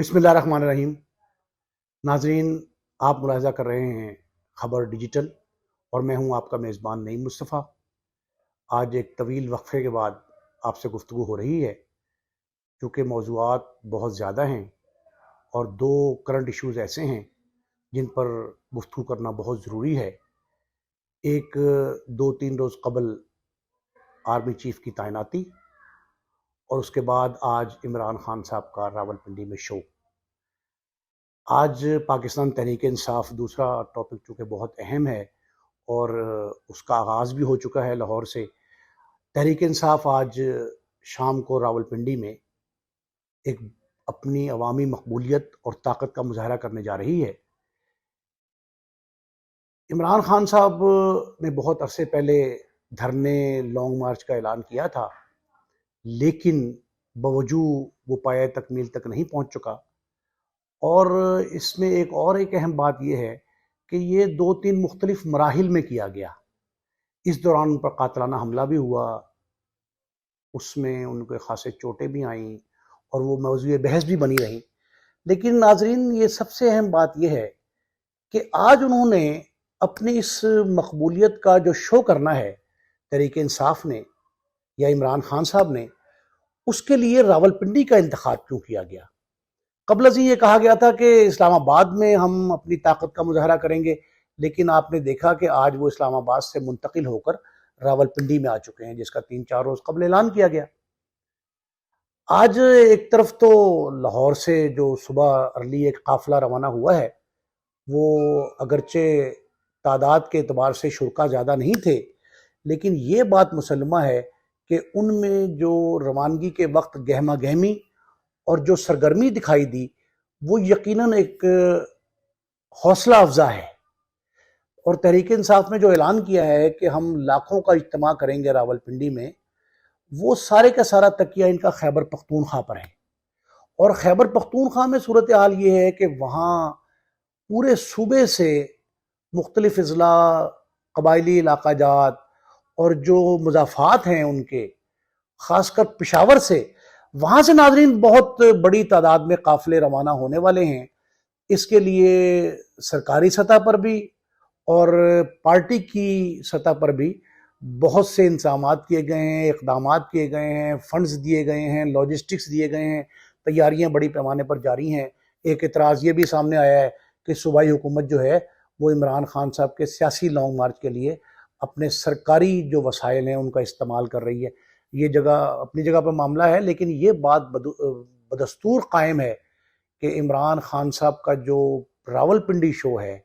بسم اللہ الرحمن الرحیم۔ ناظرین، آپ ملاحظہ کر رہے ہیں خبر ڈیجیٹل اور میں ہوں آپ کا میزبان نعیم مصطفیٰ۔ آج ایک طویل وقفے کے بعد آپ سے گفتگو ہو رہی ہے کیونکہ موضوعات بہت زیادہ ہیں اور دو کرنٹ ایشوز ایسے ہیں جن پر گفتگو کرنا بہت ضروری ہے۔ ایک 2-3 روز قبل آرمی چیف کی تعیناتی اور اس کے بعد آج عمران خان صاحب کا راولپنڈی میں شو۔ آج پاکستان تحریک انصاف دوسرا ٹاپک چونکہ بہت اہم ہے اور اس کا آغاز بھی ہو چکا ہے لاہور سے۔ تحریک انصاف آج شام کو راولپنڈی میں ایک اپنی عوامی مقبولیت اور طاقت کا مظاہرہ کرنے جا رہی ہے۔ عمران خان صاحب نے بہت عرصے پہلے دھرنے لانگ مارچ کا اعلان کیا تھا، لیکن باوجود وہ پایہ تکمیل تک نہیں پہنچ چکا۔ اور اس میں ایک اہم بات یہ ہے کہ یہ 2-3 مختلف مراحل میں کیا گیا۔ اس دوران ان پر قاتلانہ حملہ بھی ہوا، اس میں ان کے خاصے چوٹیں بھی آئیں اور وہ موضوع بحث بھی بنی رہیں۔ لیکن ناظرین، یہ سب سے اہم بات یہ ہے کہ آج انہوں نے اپنی اس مقبولیت کا جو شو کرنا ہے تحریک انصاف نے یا عمران خان صاحب نے، اس کے لیے راولپنڈی کا انتخاب کیوں کیا گیا؟ قبل ازیں یہ کہا گیا تھا کہ اسلام آباد میں ہم اپنی طاقت کا مظاہرہ کریں گے، لیکن آپ نے دیکھا کہ آج وہ اسلام آباد سے منتقل ہو کر راولپنڈی میں آ چکے ہیں، جس کا 3-4 روز قبل اعلان کیا گیا۔ آج ایک طرف تو لاہور سے جو صبح ارلی ایک قافلہ روانہ ہوا ہے، وہ اگرچہ تعداد کے اعتبار سے شرکا زیادہ نہیں تھے، لیکن یہ بات مسلمہ ہے کہ ان میں جو روانگی کے وقت گہما گہمی اور جو سرگرمی دکھائی دی وہ یقیناً ایک حوصلہ افزا ہے۔ اور تحریک انصاف نے جو اعلان کیا ہے کہ ہم لاکھوں کا اجتماع کریں گے راولپنڈی میں، وہ سارے کا سارا تکیہ ان کا خیبر پختونخوا پر ہے۔ اور خیبر پختونخوا میں صورتحال یہ ہے کہ وہاں پورے صوبے سے مختلف اضلاع، قبائلی علاقہ جات اور جو مضافات ہیں ان کے، خاص کر پشاور سے، وہاں سے ناظرین بہت بڑی تعداد میں قافلے روانہ ہونے والے ہیں۔ اس کے لیے سرکاری سطح پر بھی اور پارٹی کی سطح پر بھی بہت سے انتظامات کیے گئے ہیں، اقدامات کیے گئے ہیں، فنڈز دیے گئے ہیں، لاجسٹکس دیے گئے ہیں، تیاریاں بڑی پیمانے پر جاری ہیں۔ ایک اعتراض یہ بھی سامنے آیا ہے کہ صوبائی حکومت جو ہے وہ عمران خان صاحب کے سیاسی لانگ مارچ کے لیے اپنے سرکاری جو وسائل ہیں ان کا استعمال کر رہی ہے۔ یہ جگہ اپنی جگہ پر معاملہ ہے، لیکن یہ بات بدستور قائم ہے کہ عمران خان صاحب کا جو راولپنڈی شو ہے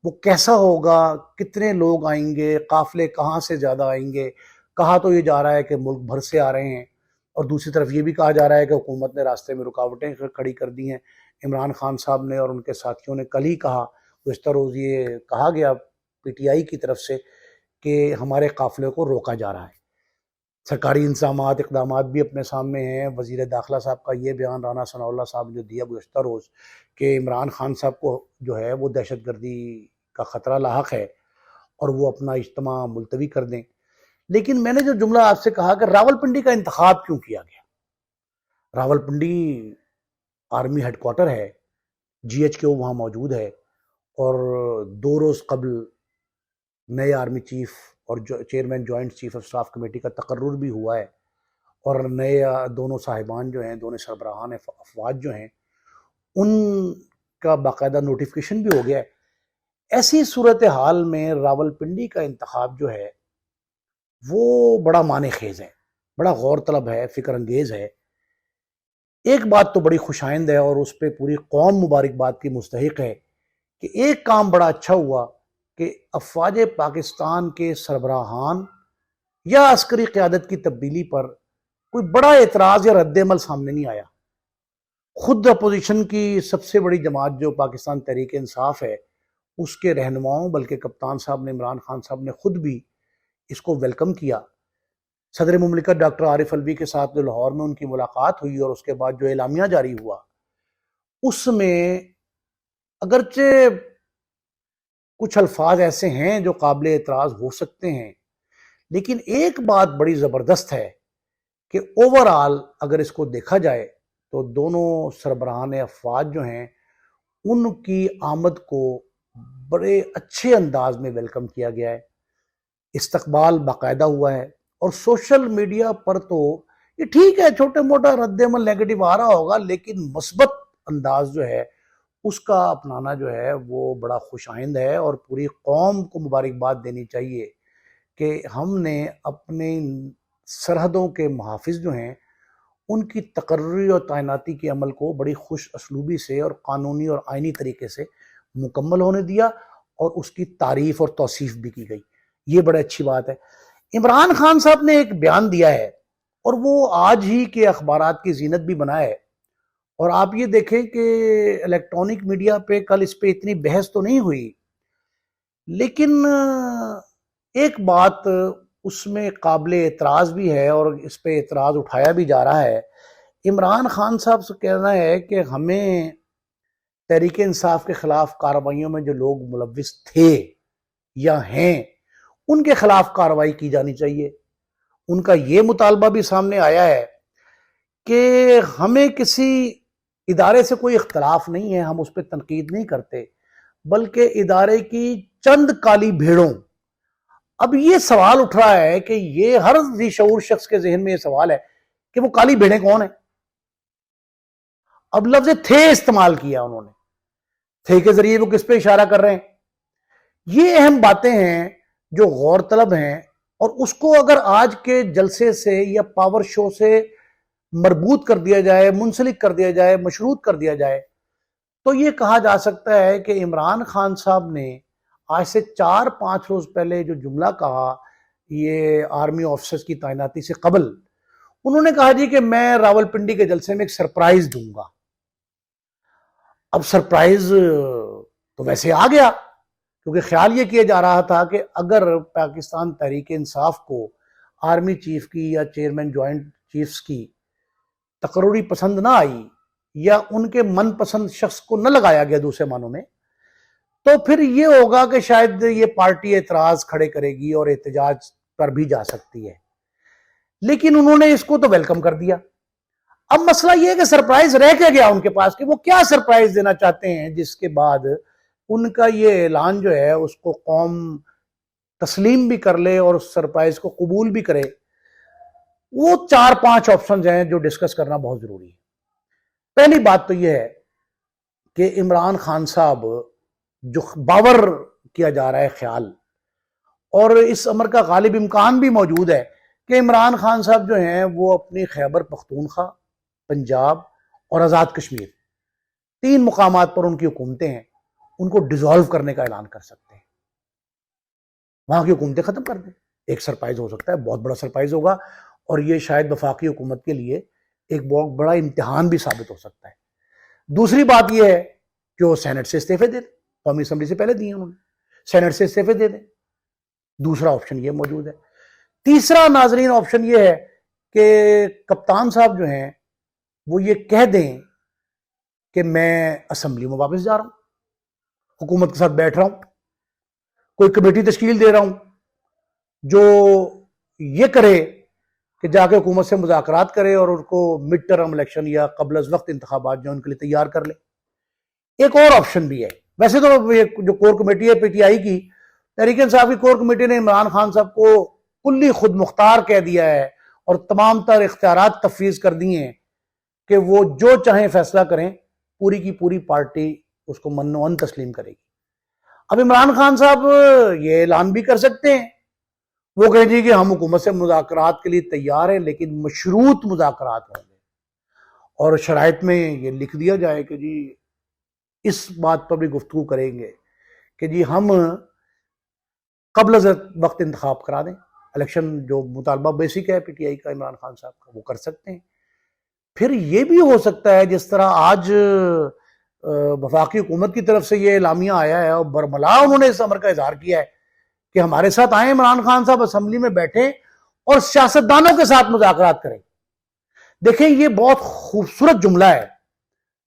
وہ کیسا ہوگا، کتنے لوگ آئیں گے، قافلے کہاں سے زیادہ آئیں گے۔ کہا تو یہ جا رہا ہے کہ ملک بھر سے آ رہے ہیں، اور دوسری طرف یہ بھی کہا جا رہا ہے کہ حکومت نے راستے میں رکاوٹیں کھڑی کر دی ہیں۔ عمران خان صاحب نے اور ان کے ساتھیوں نے کل ہی کہا، گزشتہ روز یہ کہا گیا پی ٹی آئی کی طرف سے کہ ہمارے قافلے کو روکا جا رہا ہے۔ سرکاری انتظامات، اقدامات بھی اپنے سامنے ہیں۔ وزیر داخلہ صاحب کا یہ بیان رانا ثناء اللہ صاحب نے جو دیا گزشتہ روز کہ عمران خان صاحب کو جو ہے وہ دہشت گردی کا خطرہ لاحق ہے اور وہ اپنا اجتماع ملتوی کر دیں۔ لیکن میں نے جو جملہ آپ سے کہا کہ راولپنڈی کا انتخاب کیوں کیا گیا؟ راولپنڈی آرمی ہیڈ کوارٹر ہے، جی ایچ کیو وہاں موجود ہے، اور 2 روز قبل نئے آرمی چیف اور chairman joint chief of staff committee کا تقرر بھی ہوا ہے، اور نئے دونوں صاحبان جو ہیں، دونوں سربراہان افواج جو ہیں، ان کا باقاعدہ نوٹیفیکیشن بھی ہو گیا ہے۔ ایسی صورتحال میں راولپنڈی کا انتخاب جو ہے وہ بڑا معنی خیز ہے، بڑا غور طلب ہے، فکر انگیز ہے۔ ایک بات تو بڑی خوشائند ہے اور اس پہ پوری قوم مبارکباد کی مستحق ہے کہ ایک کام بڑا اچھا ہوا کہ افواج پاکستان کے سربراہان یا عسکری قیادت کی تبدیلی پر کوئی بڑا اعتراض یا رد عمل سامنے نہیں آیا۔ خود اپوزیشن کی سب سے بڑی جماعت جو پاکستان تحریک انصاف ہے، اس کے رہنماؤں بلکہ کپتان صاحب نے، عمران خان صاحب نے خود بھی اس کو ویلکم کیا۔ صدر مملکت ڈاکٹر عارف الوی کے ساتھ جو لاہور میں ان کی ملاقات ہوئی اور اس کے بعد جو اعلامیہ جاری ہوا، اس میں اگرچہ کچھ الفاظ ایسے ہیں جو قابل اعتراض ہو سکتے ہیں، لیکن ایک بات بڑی زبردست ہے کہ اوورآل اگر اس کو دیکھا جائے تو دونوں سربراہان افواج جو ہیں ان کی آمد کو بڑے اچھے انداز میں ویلکم کیا گیا ہے، استقبال باقاعدہ ہوا ہے، اور سوشل میڈیا پر تو یہ ٹھیک ہے چھوٹے موٹا رد عمل نیگیٹو آ رہا ہوگا، لیکن مثبت انداز جو ہے اس کا اپنانا جو ہے وہ بڑا خوش آئند ہے، اور پوری قوم کو مبارکباد دینی چاہیے کہ ہم نے اپنے سرحدوں کے محافظ جو ہیں ان کی تقرری اور تعیناتی کے عمل کو بڑی خوش اسلوبی سے اور قانونی اور آئینی طریقے سے مکمل ہونے دیا، اور اس کی تعریف اور توصیف بھی کی گئی۔ یہ بڑا اچھی بات ہے۔ عمران خان صاحب نے ایک بیان دیا ہے اور وہ آج ہی کے اخبارات کی زینت بھی بنا ہے، اور آپ یہ دیکھیں کہ الیکٹرانک میڈیا پہ کل اس پہ اتنی بحث تو نہیں ہوئی، لیکن ایک بات اس میں قابل اعتراض بھی ہے اور اس پہ اعتراض اٹھایا بھی جا رہا ہے۔ عمران خان صاحب سے کہنا ہے کہ ہمیں تحریک انصاف کے خلاف کارروائیوں میں جو لوگ ملوث تھے یا ہیں ان کے خلاف کارروائی کی جانی چاہیے۔ ان کا یہ مطالبہ بھی سامنے آیا ہے کہ ہمیں کسی ادارے سے کوئی اختلاف نہیں ہے، ہم اس پہ تنقید نہیں کرتے، بلکہ ادارے کی چند کالی بھیڑوں۔ اب یہ سوال اٹھ رہا ہے کہ یہ ہر ذی شعور شخص کے ذہن میں یہ سوال ہے کہ وہ کالی بھیڑیں کون ہیں؟ اب لفظ تھے استعمال کیا انہوں نے، تھے کے ذریعے وہ کس پہ اشارہ کر رہے ہیں؟ یہ اہم باتیں ہیں جو غور طلب ہیں، اور اس کو اگر آج کے جلسے سے یا پاور شو سے مربوط کر دیا جائے، منسلک کر دیا جائے، مشروط کر دیا جائے، تو یہ کہا جا سکتا ہے کہ عمران خان صاحب نے آج سے 4-5 روز پہلے جو جملہ کہا یہ آرمی آفیسرز کی تعیناتی سے قبل، انہوں نے کہا جی کہ میں راولپنڈی کے جلسے میں ایک سرپرائز دوں گا۔ اب سرپرائز تو ویسے آ گیا، کیونکہ خیال یہ کیا جا رہا تھا کہ اگر پاکستان تحریک انصاف کو آرمی چیف کی یا چیئرمین جوائنٹ چیفز کی تقرری پسند نہ آئی یا ان کے من پسند شخص کو نہ لگایا گیا دوسرے معنوں میں، تو پھر یہ ہوگا کہ شاید یہ پارٹی اعتراض کھڑے کرے گی اور احتجاج پر بھی جا سکتی ہے، لیکن انہوں نے اس کو تو ویلکم کر دیا۔ اب مسئلہ یہ ہے کہ سرپرائز رہ کے گیا ان کے پاس کہ وہ کیا سرپرائز دینا چاہتے ہیں جس کے بعد ان کا یہ اعلان جو ہے اس کو قوم تسلیم بھی کر لے اور اس سرپرائز کو قبول بھی کرے۔ وہ 4-5 آپشنز ہیں جو ڈسکس کرنا بہت ضروری ہے۔ پہلی بات تو یہ ہے کہ عمران خان صاحب جو باور کیا جا رہا ہے خیال، اور اس امر کا غالب امکان بھی موجود ہے کہ عمران خان صاحب جو ہیں وہ اپنی خیبر پختونخوا، پنجاب اور آزاد کشمیر 3 مقامات پر ان کی حکومتیں ہیں، ان کو ڈیزالو کرنے کا اعلان کر سکتے ہیں، وہاں کی حکومتیں ختم کر دیں۔ ایک سرپرائز ہو سکتا ہے، بہت بڑا سرپرائز ہوگا، اور یہ شاید وفاقی حکومت کے لیے ایک بہت بڑا امتحان بھی ثابت ہو سکتا ہے۔ دوسری بات یہ ہے کہ وہ سینٹ سے استعفے دے دیں، قومی اسمبلی سے پہلے دیے انہوں نے، سینٹ سے استعفے دے دیں۔ دوسرا آپشن یہ موجود ہے۔ تیسرا ناظرین آپشن یہ ہے کہ کپتان صاحب جو ہیں وہ یہ کہہ دیں کہ میں اسمبلی میں واپس جا رہا ہوں، حکومت کے ساتھ بیٹھ رہا ہوں، کوئی کمیٹی تشکیل دے رہا ہوں جو یہ کرے کہ جا کے حکومت سے مذاکرات کرے اور ان کو مڈ ٹرم الیکشن یا قبل از وقت انتخابات جو ان کے لیے تیار کر لے۔ ایک اور آپشن بھی ہے، ویسے تو جو کور کمیٹی ہے پی ٹی آئی کی، تحریک انصاف کی کور کمیٹی نے عمران خان صاحب کو کلی خود مختار کہہ دیا ہے اور تمام تر اختیارات تفویض کر دیے ہیں کہ وہ جو چاہیں فیصلہ کریں، پوری کی پوری پارٹی اس کو من و عن تسلیم کرے گی۔ اب عمران خان صاحب یہ اعلان بھی کر سکتے ہیں، وہ کہیں جی کہ ہم حکومت سے مذاکرات کے لیے تیار ہیں لیکن مشروط مذاکرات ہوں گے، اور شرائط میں یہ لکھ دیا جائے کہ جی اس بات پر بھی گفتگو کریں گے کہ جی ہم قبل از وقت انتخاب کرا دیں، الیکشن جو مطالبہ بیسک ہے پی ٹی آئی کا عمران خان صاحب کا وہ کر سکتے ہیں۔ پھر یہ بھی ہو سکتا ہے جس طرح آج وفاقی حکومت کی طرف سے یہ اعلامیہ آیا ہے اور برملا انہوں نے اس امر کا اظہار کیا ہے کہ ہمارے ساتھ آئیں، عمران خان صاحب اسمبلی میں بیٹھیں اور سیاستدانوں کے ساتھ مذاکرات کریں۔ دیکھیں یہ بہت خوبصورت جملہ ہے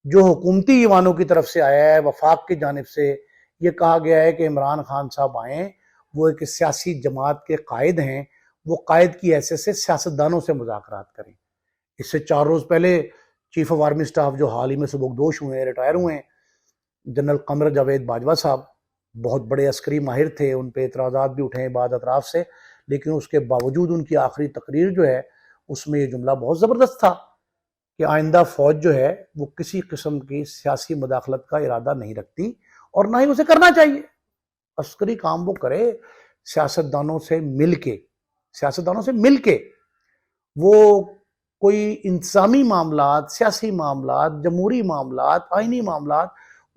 جو حکومتی ایوانوں کی طرف سے آیا ہے، وفاق کی جانب سے یہ کہا گیا ہے کہ عمران خان صاحب آئیں، وہ ایک سیاسی جماعت کے قائد ہیں، وہ قائد کی حیثیت سے سیاستدانوں سے مذاکرات کریں۔ اس سے 4 روز پہلے چیف آف آرمی اسٹاف جو حال ہی میں سبکدوش ہوئے ہیں، ریٹائر ہوئے ہیں، جنرل قمر جاوید باجوہ صاحب، بہت بڑے عسکری ماہر تھے، ان پہ اعتراضات بھی اٹھے ہیں بعض اطراف سے، لیکن اس کے باوجود ان کی آخری تقریر جو ہے اس میں یہ جملہ بہت زبردست تھا کہ آئندہ فوج جو ہے وہ کسی قسم کی سیاسی مداخلت کا ارادہ نہیں رکھتی اور نہ ہی اسے کرنا چاہیے۔ عسکری کام وہ کرے سیاستدانوں سے مل کے وہ کوئی انتظامی معاملات، سیاسی معاملات، جمہوری معاملات، آئینی معاملات،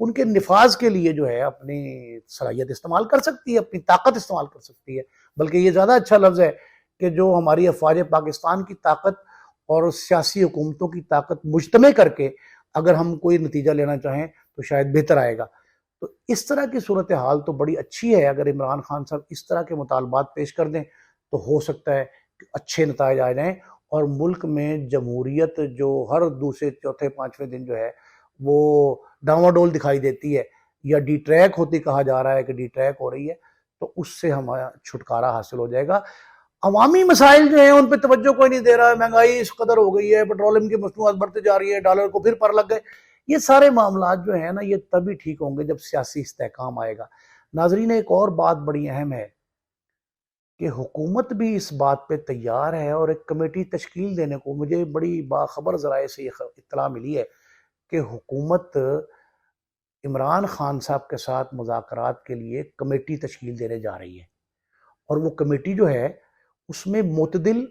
ان کے نفاذ کے لیے جو ہے اپنی صلاحیت استعمال کر سکتی ہے، اپنی طاقت استعمال کر سکتی ہے۔ بلکہ یہ زیادہ اچھا لفظ ہے کہ جو ہماری افواج پاکستان کی طاقت اور سیاسی حکومتوں کی طاقت مجتمع کر کے اگر ہم کوئی نتیجہ لینا چاہیں تو شاید بہتر آئے گا۔ تو اس طرح کی صورتحال تو بڑی اچھی ہے، اگر عمران خان صاحب اس طرح کے مطالبات پیش کر دیں تو ہو سکتا ہے کہ اچھے نتائج آ جائیں، اور ملک میں جمہوریت جو ہر دوسرے چوتھے پانچویں دن جو ہے وہ ڈاواڈول دکھائی دیتی ہے یا ڈی ٹریک ہوتی کہا جا رہا ہے کہ ڈی ٹریک ہو رہی ہے، تو اس سے ہمارا چھٹکارا حاصل ہو جائے گا۔ عوامی مسائل جو ہیں ان پہ توجہ کوئی نہیں دے رہا ہے، مہنگائی اس قدر ہو گئی ہے، پیٹرولیم کی مصنوعات بڑھتے جا رہی ہے، ڈالر کو پھر پر لگ گئے۔ یہ سارے معاملات جو ہیں نا یہ تبھی ٹھیک ہوں گے جب سیاسی استحکام آئے گا۔ ناظرین، ایک اور بات بڑی اہم ہے کہ حکومت بھی اس بات پہ تیار ہے اور ایک کمیٹی تشکیل دینے کو، مجھے بڑی باخبر ذرائع سے یہ اطلاع ملی ہے کہ حکومت عمران خان صاحب کے ساتھ مذاکرات کے لیے کمیٹی تشکیل دینے جا رہی ہے، اور وہ کمیٹی جو ہے اس میں معتدل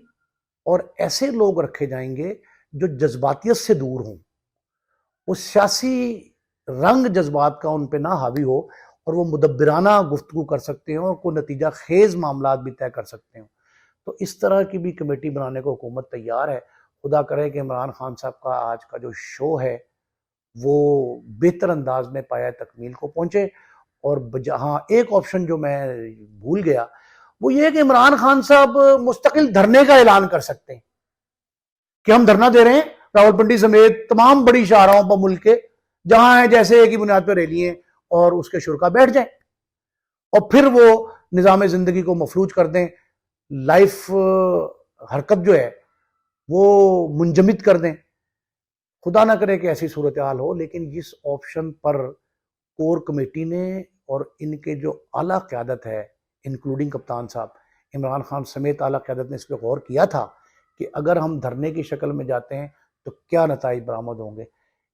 اور ایسے لوگ رکھے جائیں گے جو جذباتیت سے دور ہوں، وہ سیاسی رنگ جذبات کا ان پہ نہ حاوی ہو، اور وہ مدبرانہ گفتگو کر سکتے ہیں اور کوئی نتیجہ خیز معاملات بھی طے کر سکتے ہیں۔ تو اس طرح کی بھی کمیٹی بنانے کو حکومت تیار ہے۔ خدا کرے کہ عمران خان صاحب کا آج کا جو شو ہے وہ بہتر انداز میں پایہ تکمیل کو پہنچے۔ اور جہاں ایک آپشن جو میں بھول گیا وہ یہ کہ عمران خان صاحب مستقل دھرنے کا اعلان کر سکتے ہیں کہ ہم دھرنا دے رہے ہیں راولپنڈی سمیت تمام بڑی شاہراہوں پر ملک کے جہاں ہیں، جیسے ایک ہی بنیاد پر ریلیاں، اور اس کے شرکا بیٹھ جائیں اور پھر وہ نظام زندگی کو مفلوج کر دیں، لائف حرکت جو ہے وہ منجمد کر دیں۔ خدا نہ کرے کہ ایسی صورتحال ہو، لیکن جس آپشن پر کور کمیٹی نے اور ان کے جو اعلیٰ قیادت ہے انکلوڈنگ کپتان صاحب، عمران خان سمیت اعلیٰ قیادت نے اس پہ غور کیا تھا کہ اگر ہم دھرنے کی شکل میں جاتے ہیں تو کیا نتائج برآمد ہوں گے،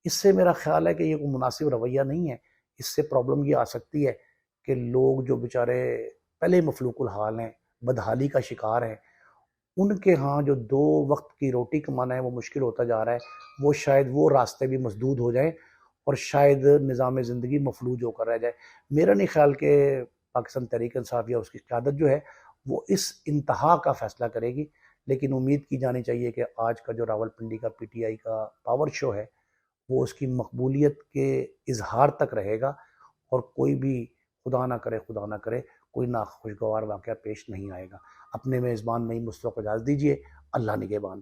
اس سے میرا خیال ہے کہ یہ کوئی مناسب رویہ نہیں ہے۔ اس سے پرابلم یہ آ سکتی ہے کہ لوگ جو بیچارے پہلے مفلوق الحال ہیں، بدحالی کا شکار ہیں، ان کے ہاں جو 2 وقت کی روٹی کمانا ہے وہ مشکل ہوتا جا رہا ہے، وہ شاید وہ راستے بھی مسدود ہو جائیں اور شاید نظام زندگی مفلوج ہو کر رہ جائے۔ میرا نہیں خیال کہ پاکستان تحریک انصاف یا اس کی قیادت جو ہے وہ اس انتہا کا فیصلہ کرے گی، لیکن امید کی جانی چاہیے کہ آج کا جو راولپنڈی کا پی ٹی آئی کا پاور شو ہے وہ اس کی مقبولیت کے اظہار تک رہے گا، اور کوئی بھی خدا نہ کرے کوئی ناخوشگوار واقعہ پیش نہیں آئے گا۔ اپنے میزبان نئی مصطفیٰ کو اجازت دیجیے۔ اللہ نگہبان۔